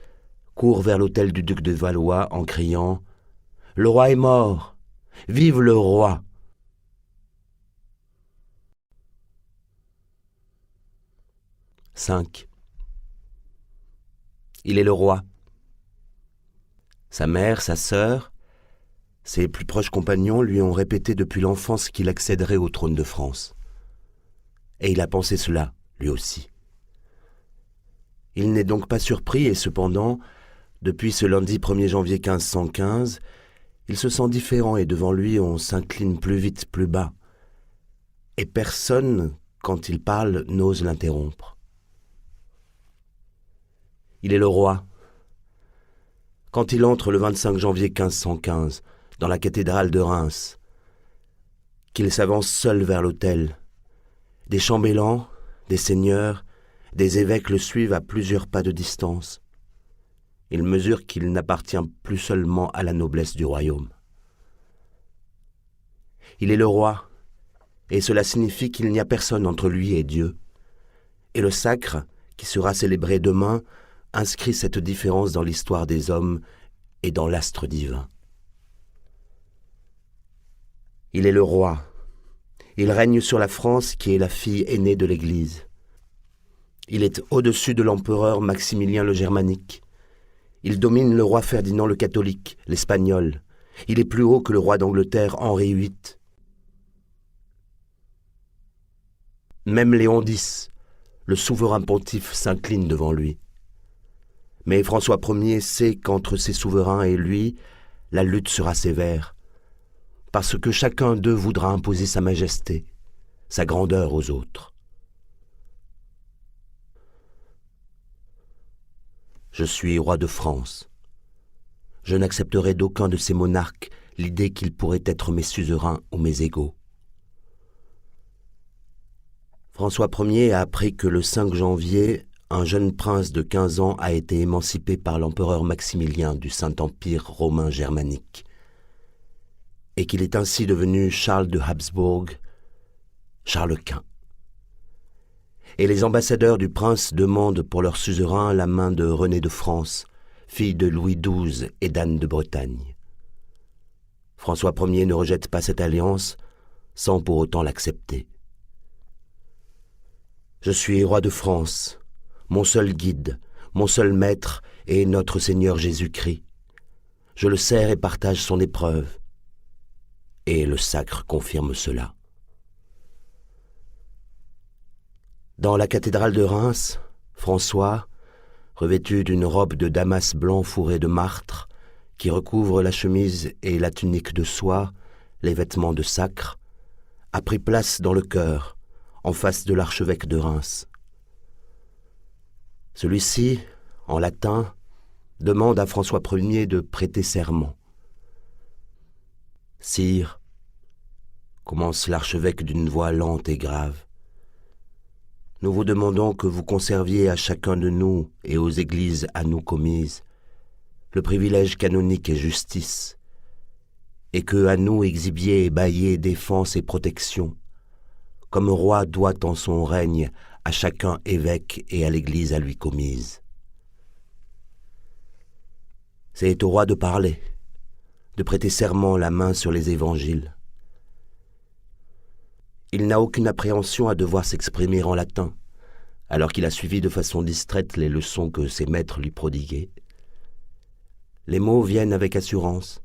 courent vers l'hôtel du duc de Valois en criant « Le roi est mort! Vive le roi !» 5. Il est le roi. Sa mère, sa sœur, ses plus proches compagnons lui ont répété depuis l'enfance qu'il accéderait au trône de France. Et il a pensé cela, lui aussi. Il n'est donc pas surpris et cependant, depuis ce lundi 1er janvier 1515, il se sent différent et devant lui on s'incline plus vite, plus bas. Et personne, quand il parle, n'ose l'interrompre. Il est le roi. Quand il entre le 25 janvier 1515, dans la cathédrale de Reims, qu'il s'avance seul vers l'autel. Des chambellans, des seigneurs, des évêques le suivent à plusieurs pas de distance. Il mesure qu'il n'appartient plus seulement à la noblesse du royaume. Il est le roi, et cela signifie qu'il n'y a personne entre lui et Dieu. Et le sacre, qui sera célébré demain, inscrit cette différence dans l'histoire des hommes et dans l'astre divin. Il est le roi. Il règne sur la France qui est la fille aînée de l'Église. Il est au-dessus de l'empereur Maximilien le Germanique. Il domine le roi Ferdinand le Catholique, l'Espagnol. Il est plus haut que le roi d'Angleterre Henri VIII. Même Léon X, le souverain pontife, s'incline devant lui. Mais François Ier sait qu'entre ses souverains et lui, la lutte sera sévère, parce que chacun d'eux voudra imposer sa majesté, sa grandeur aux autres. Je suis roi de France. Je n'accepterai d'aucun de ces monarques l'idée qu'ils pourraient être mes suzerains ou mes égaux. François Ier a appris que le 5 janvier, un jeune prince de 15 ans a été émancipé par l'empereur Maximilien du Saint-Empire romain germanique, et qu'il est ainsi devenu Charles de Habsbourg, Charles Quint. Et les ambassadeurs du prince demandent pour leur suzerain la main de Renée de France, fille de Louis XII et d'Anne de Bretagne. François Ier ne rejette pas cette alliance sans pour autant l'accepter. Je suis roi de France, mon seul guide, mon seul maître est notre Seigneur Jésus-Christ. Je le sers et partage son épreuve. Et le sacre confirme cela. Dans la cathédrale de Reims, François, revêtu d'une robe de damas blanc fourrée de martre, qui recouvre la chemise et la tunique de soie, les vêtements de sacre, a pris place dans le chœur, en face de l'archevêque de Reims. Celui-ci, en latin, demande à François Ier de prêter serment. « Sire, » commence l'archevêque d'une voix lente et grave, « nous vous demandons que vous conserviez à chacun de nous et aux églises à nous commises le privilège canonique et justice, et que à nous exhibiez et bailliez défense et protection, comme un roi doit en son règne à chacun évêque et à l'Église à lui commise. C'est au roi de parler, de prêter serment la main sur les évangiles. Il n'a aucune appréhension à devoir s'exprimer en latin, alors qu'il a suivi de façon distraite les leçons que ses maîtres lui prodiguaient. Les mots viennent avec assurance,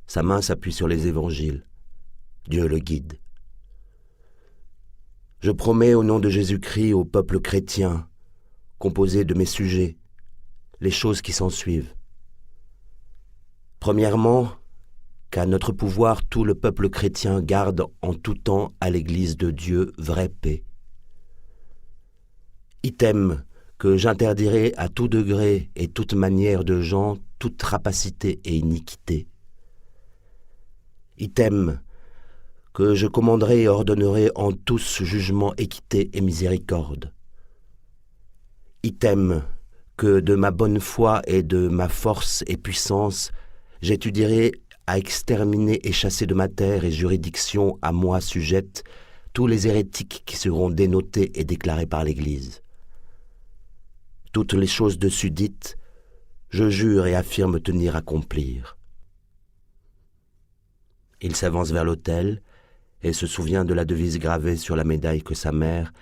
sa main s'appuie sur les évangiles. Dieu le guide. Je promets au nom de Jésus-Christ au peuple chrétien, composé de mes sujets, les choses qui s'ensuivent. Premièrement, qu'à notre pouvoir tout le peuple chrétien garde en tout temps à l'Église de Dieu vraie paix. Item, que j'interdirai à tout degré et toute manière de gens toute rapacité et iniquité. Item, que je commanderai et ordonnerai en tous jugement, équité et miséricorde. Item, que de ma bonne foi et de ma force et puissance, j'étudierai à exterminer et chasser de ma terre et juridiction à moi sujette tous les hérétiques qui seront dénotés et déclarés par l'Église. Toutes les choses dessus dites, je jure et affirme tenir à accomplir. Il s'avance vers l'autel et se souvient de la devise gravée sur la médaille que sa mère,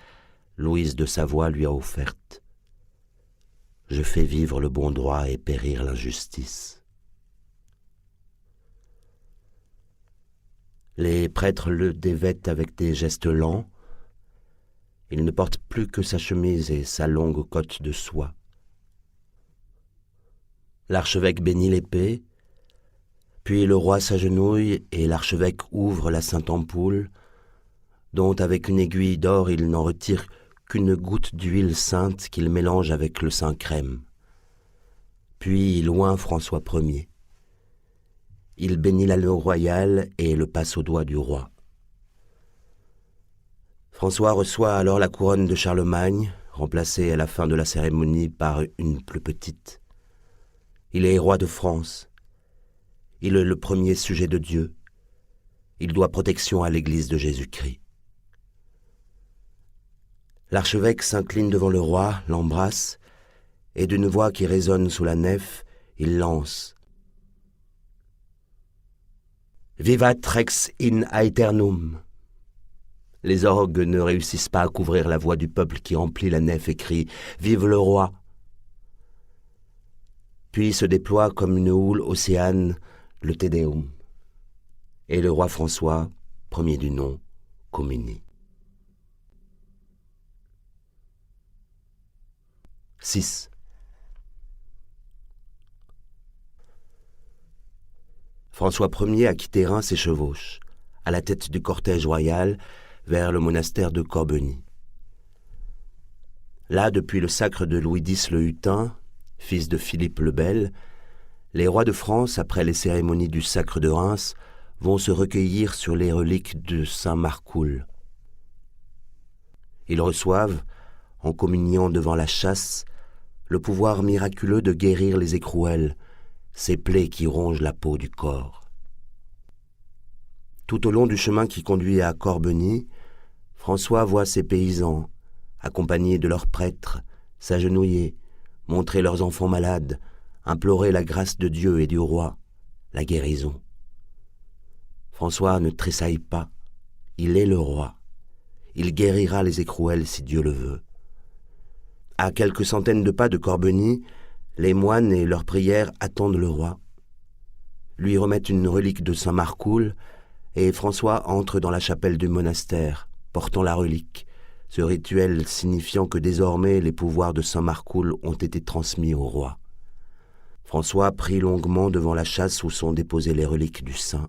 Louise de Savoie, lui a offerte. Je fais vivre le bon droit et périr l'injustice. Les prêtres le dévêtent avec des gestes lents. Il ne porte plus que sa chemise et sa longue cotte de soie. L'archevêque bénit l'épée, puis le roi s'agenouille et l'archevêque ouvre la sainte ampoule, dont avec une aiguille d'or il n'en retire qu'une goutte d'huile sainte qu'il mélange avec le saint crème. Puis il oint François Ier. Il bénit l'anneau royal et le passe au doigt du roi. François reçoit alors la couronne de Charlemagne, remplacée à la fin de la cérémonie par une plus petite. Il est roi de France. Il est le premier sujet de Dieu. Il doit protection à l'Église de Jésus-Christ. L'archevêque s'incline devant le roi, l'embrasse, et d'une voix qui résonne sous la nef, il lance « Vivat Rex in aeternum ». Les orgues ne réussissent pas à couvrir la voix du peuple qui emplit la nef et crie « Vive le roi !» Puis se déploie comme une houle océane le Te Deum. Et le roi François, premier du nom, communie. 6. François Ier a quitté Reims et chevauche, à la tête du cortège royal, vers le monastère de Corbeny. Là, depuis le sacre de Louis X le Hutin, fils de Philippe le Bel, les rois de France, après les cérémonies du sacre de Reims, vont se recueillir sur les reliques de saint Marcoul. Ils reçoivent, en communiant devant la châsse, le pouvoir miraculeux de guérir les écrouelles, ces plaies qui rongent la peau du corps. Tout au long du chemin qui conduit à Corbeny, François voit ses paysans, accompagnés de leurs prêtres, s'agenouiller, montrer leurs enfants malades, implorer la grâce de Dieu et du roi, la guérison. François ne tressaille pas, il est le roi. Il guérira les écrouelles si Dieu le veut. À quelques centaines de pas de Corbeny, les moines et leurs prières attendent le roi, lui remettent une relique de saint Marcoul, et François entre dans la chapelle du monastère, portant la relique, ce rituel signifiant que désormais les pouvoirs de saint Marcoul ont été transmis au roi. François prie longuement devant la châsse où sont déposées les reliques du saint.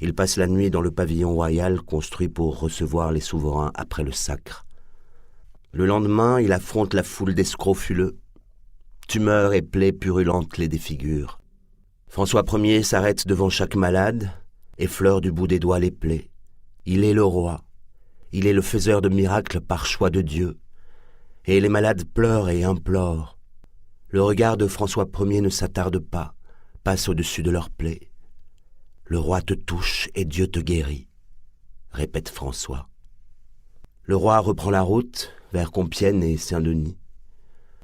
Il passe la nuit dans le pavillon royal construit pour recevoir les souverains après le sacre. Le lendemain, il affronte la foule d'escrofuleux. Tumeurs et plaies purulentes les défigurent. François Ier s'arrête devant chaque malade, effleure du bout des doigts les plaies. Il est le roi. Il est le faiseur de miracles par choix de Dieu. Et les malades pleurent et implorent. Le regard de François Ier ne s'attarde pas, passe au-dessus de leurs plaies. Le roi te touche et Dieu te guérit, répète François. Le roi reprend la route vers Compiègne et Saint-Denis.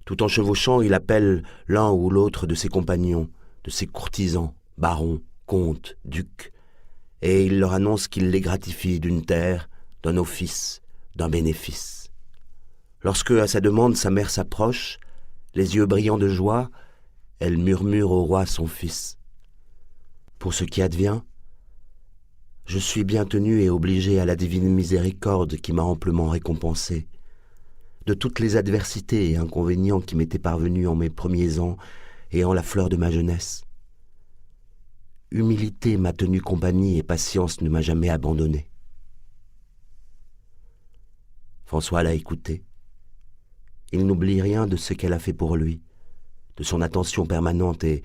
Tout en chevauchant, il appelle l'un ou l'autre de ses compagnons, de ses courtisans, barons, comtes, ducs, et il leur annonce qu'il les gratifie d'une terre, d'un office, d'un bénéfice. Lorsque, à sa demande, sa mère s'approche, les yeux brillants de joie, elle murmure au roi son fils. Pour ce qui advient, je suis bien tenu et obligé à la divine miséricorde qui m'a amplement récompensé. De toutes les adversités et inconvénients qui m'étaient parvenus en mes premiers ans et en la fleur de ma jeunesse. Humilité m'a tenu compagnie et patience ne m'a jamais abandonné. François l'a écouté. Il n'oublie rien de ce qu'elle a fait pour lui, de son attention permanente et,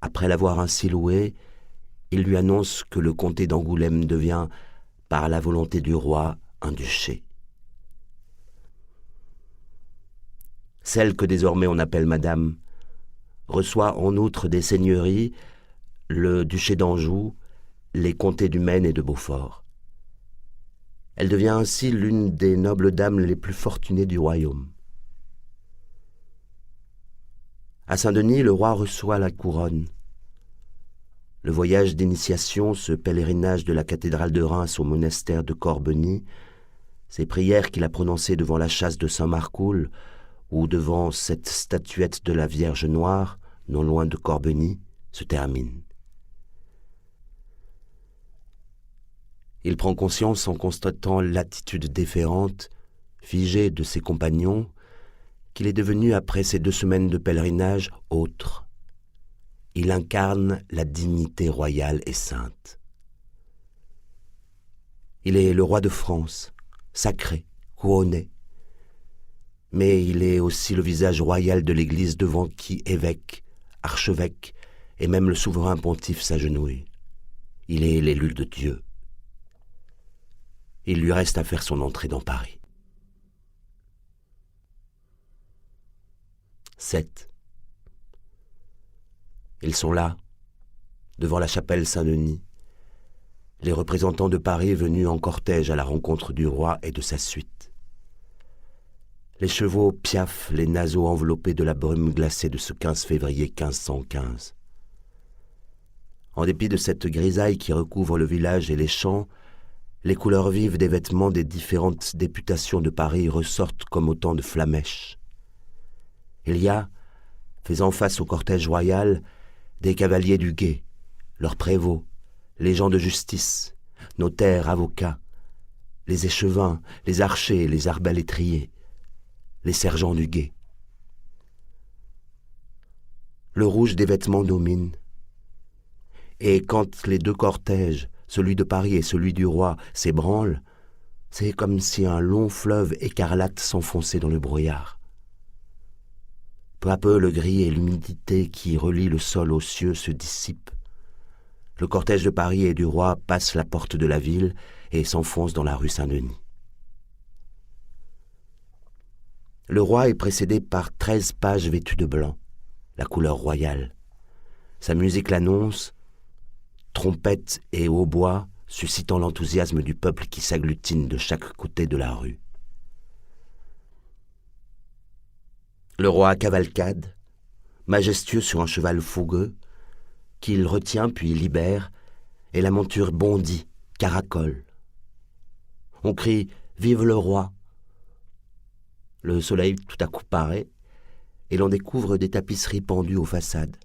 après l'avoir ainsi loué, il lui annonce que le comté d'Angoulême devient, par la volonté du roi, un duché. Celle que désormais on appelle Madame reçoit en outre des seigneuries, le duché d'Anjou, les comtés du Maine et de Beaufort. Elle devient ainsi l'une des nobles dames les plus fortunées du royaume. À Saint-Denis, le roi reçoit la couronne. Le voyage d'initiation, ce pèlerinage de la cathédrale de Reims au monastère de Corbeny, ces prières qu'il a prononcées devant la châsse de Saint-Marcoul ou devant cette statuette de la Vierge Noire, non loin de Corbeny, se terminent. Il prend conscience en constatant l'attitude déférente, figée de ses compagnons, qu'il est devenu, après ces 2 semaines de pèlerinage, autre. Il incarne la dignité royale et sainte. Il est le roi de France, sacré, couronné. Mais il est aussi le visage royal de l'Église devant qui évêques, archevêques et même le souverain pontife s'agenouille. Il est l'élu de Dieu. Il lui reste à faire son entrée dans Paris. 7. Ils sont là, devant la chapelle Saint-Denis, les représentants de Paris venus en cortège à la rencontre du roi et de sa suite. Les chevaux piaffent, les naseaux enveloppés de la brume glacée de ce 15 février 1515. En dépit de cette grisaille qui recouvre le village et les champs, les couleurs vives des vêtements des différentes députations de Paris ressortent comme autant de flammèches. Il y a, faisant face au cortège royal, des cavaliers du guet, leurs prévôts, les gens de justice, notaires, avocats, les échevins, les archers, les arbalétriers, les sergents du guet. Le rouge des vêtements domine, et quand les deux cortèges, celui de Paris et celui du roi, s'ébranlent, c'est comme si un long fleuve écarlate s'enfonçait dans le brouillard. Peu à peu, le gris et l'humidité qui relient le sol aux cieux se dissipent. Le cortège de Paris et du roi passe la porte de la ville et s'enfonce dans la rue Saint-Denis. Le roi est précédé par 13 pages vêtus de blanc, la couleur royale. Sa musique l'annonce, trompettes et hautbois suscitant l'enthousiasme du peuple qui s'agglutine de chaque côté de la rue. Le roi cavalcade, majestueux sur un cheval fougueux, qu'il retient puis libère, et la monture bondit, caracole. On crie « Vive le roi !» Le soleil tout à coup paraît, et l'on découvre des tapisseries pendues aux façades.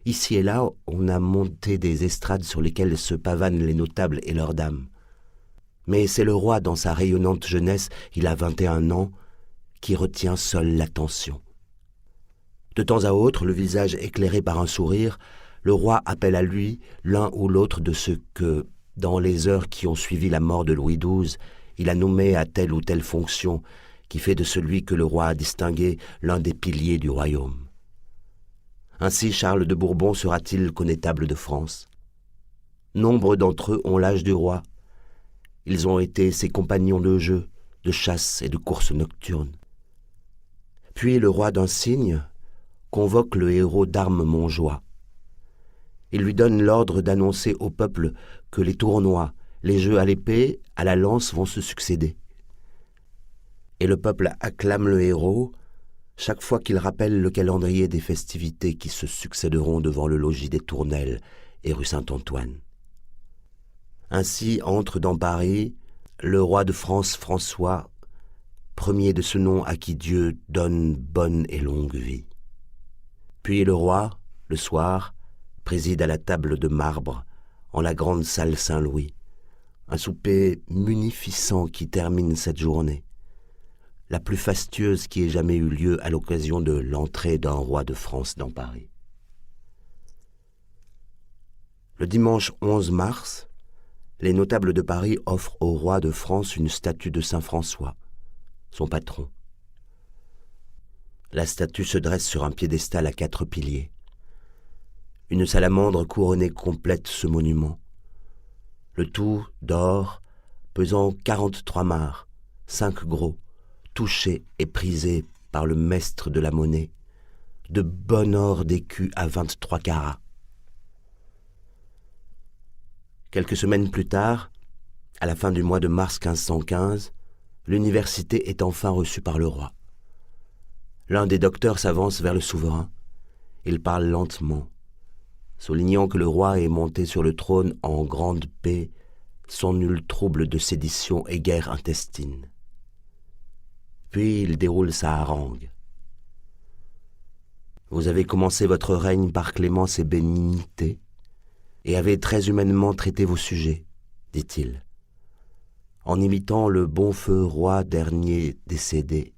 Ici et là, on a monté des estrades sur lesquelles se pavanent les notables et leurs dames. Mais c'est le roi, dans sa rayonnante jeunesse, il a 21 ans, qui retient seul l'attention. De temps à autre, le visage éclairé par un sourire, le roi appelle à lui l'un ou l'autre de ceux que, dans les heures qui ont suivi la mort de Louis XII, il a nommé à telle ou telle fonction, qui fait de celui que le roi a distingué l'un des piliers du royaume. Ainsi Charles de Bourbon sera-t-il connétable de France. Nombre d'entre eux ont l'âge du roi. Ils ont été ses compagnons de jeu, de chasse et de courses nocturnes. Puis le roi d'un signe convoque le héros d'armes Montjoie. Il lui donne l'ordre d'annoncer au peuple que les tournois, les jeux à l'épée, à la lance vont se succéder. Et le peuple acclame le héros chaque fois qu'il rappelle le calendrier des festivités qui se succéderont devant le logis des Tournelles et rue Saint-Antoine. Ainsi entre dans Paris le roi de France François, premier de ce nom à qui Dieu donne bonne et longue vie. Puis le roi, le soir, préside à la table de marbre en la grande salle Saint-Louis, un souper munificent qui termine cette journée, la plus fastueuse qui ait jamais eu lieu à l'occasion de l'entrée d'un roi de France dans Paris. Le dimanche 11 mars, les notables de Paris offrent au roi de France une statue de Saint François, son patron. La statue se dresse sur un piédestal à 4 piliers. Une salamandre couronnée complète ce monument. Le tout d'or, pesant 43 mars, 5 gros, touché et prisé par le maître de la monnaie, de bon or d'écu à 23 carats. Quelques semaines plus tard, à la fin du mois de mars 1515, l'université est enfin reçue par le roi. L'un des docteurs s'avance vers le souverain. Il parle lentement, soulignant que le roi est monté sur le trône en grande paix, sans nul trouble de sédition et guerre intestine. Puis il déroule sa harangue. Vous avez commencé votre règne par clémence et bénignité, et avez très humainement traité vos sujets, dit-il, en imitant le bon feu roi dernier décédé,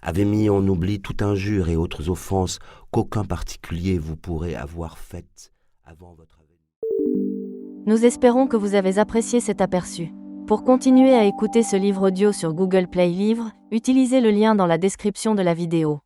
avez mis en oubli toute injure et autres offenses qu'aucun particulier vous pourrait avoir faites avant votre avènement. Nous espérons que vous avez apprécié cet aperçu. Pour continuer à écouter ce livre audio sur Google Play Livres, utilisez le lien dans la description de la vidéo.